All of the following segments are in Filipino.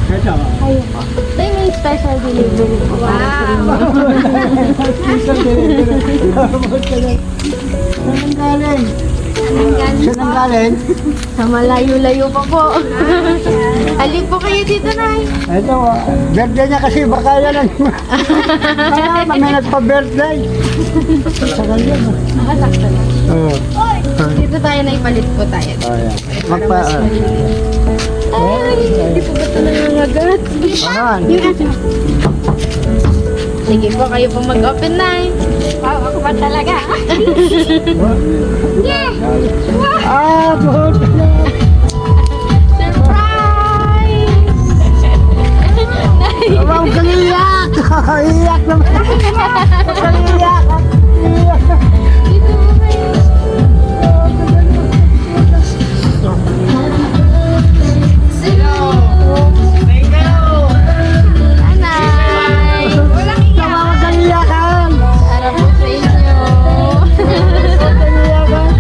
Ito. Ayun po. Tayo may special delivery po para sa inyo. Special delivery. Saan ang galing? Saan ang galing? Sa malayo-layo pa po. Halip po kayo dito, Nay. Ito, birthday niya kasi baka yan ang... may nagpa-birthday. Sa kanya. Nakasakta lang. Oo. Dito tayo na ipalit po tayo. Ayan. Ay, hindi po ba ito nangangagat? Ayan. Yung aso. Sige po, kayo po mag-open, Nay. Wow, ako ba talaga? Yeah! Ah, buhot. Surprise! Nay! Huwag kang iyak. Iyak naman. Huwag kang iyak. Dito po kayo. Nanay! Huwag kang iyakan. Para po sa inyo. Huwag kang iyakan.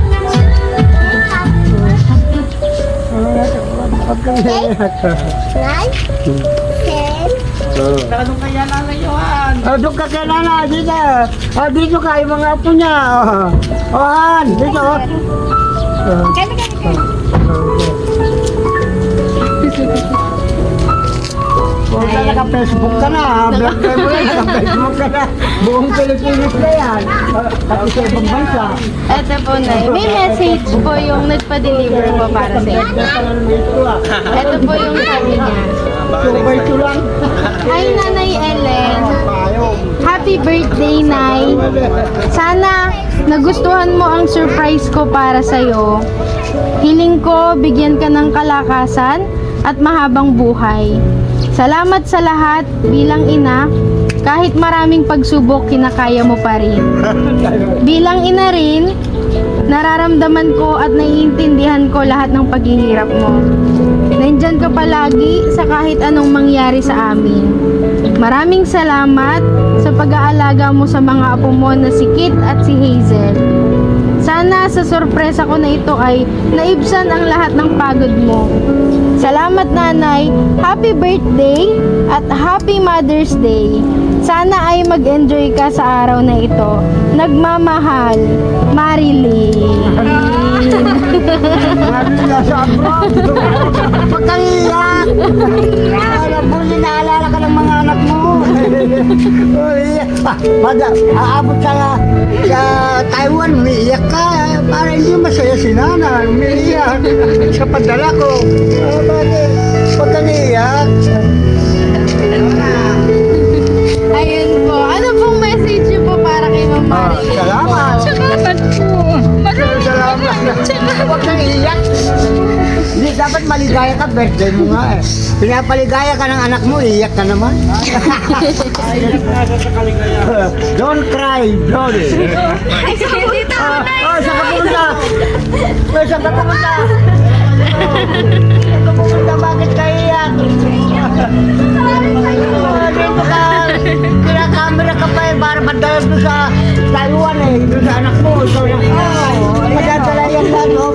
Huwag kang iyak. Ano kaya lalayuan? Doon ka kay Nana, dito. Dito ka, yung mga apo niya. Han, dito. Huwag ka naka-Facebook ka na, birthday mo yan, naka-Facebook ka na. Buong Pilipinas na yan. Pati sa ibang bansa. Ito po, Nay. May message po yung nagpa-deliver po para sa inyo. Ito po yung sabi niya. Subay ko lang. Hi, Nanay Ellen. Happy birthday, Nay. Sana nagustuhan mo ang surprise ko para sa'yo. Hiling ko, bigyan ka ng kalakasan at mahabang buhay. Salamat sa lahat bilang ina. Kahit maraming pagsubok, kinakaya mo pa rin. Bilang ina rin, nararamdaman ko at naiintindihan ko lahat ng paghihirap mo. Nandyan ka palagi sa kahit anong mangyari sa amin. Maraming salamat sa pag-aalaga mo sa mga apo mo na si Kit at si Hazel. Sana sa sorpresa ko na ito ay naibsan ang lahat ng pagod mo. Salamat, Nanay. Happy birthday at Happy Mother's Day. Sana ay mag-enjoy ka sa araw na ito. Nagmamahal, Marilyn. Marila sa abroad. Huwag kang iyak. Alam mo, inaalala ka ng mga anak mo. Aabot ka sa Taiwan, umiiyak ka. Para hindi masaya si Nana, umiiyak. Sa padala ko. Bakit? Huwag kang iyak. Ayun po. Ano pong message niyo po para kay Ma'am Marilyn? Salamat. Salamat po. Salamat. Huwag kang iyak. Hindi, dapat maligaya ka, birthday mo nga eh. Pinapaligaya ka ng anak mo, iyak ka naman. Don't cry, Brody. Ay, sige dito. Saan ka pumunta? Saan ka pumunta? Saan ka pumunta? Bakit ka iyak? Dito ka. Kinakamera ka pa eh, para padala doon sa Taiwan eh. Doon sa anak mo. Madadala yan lang, no?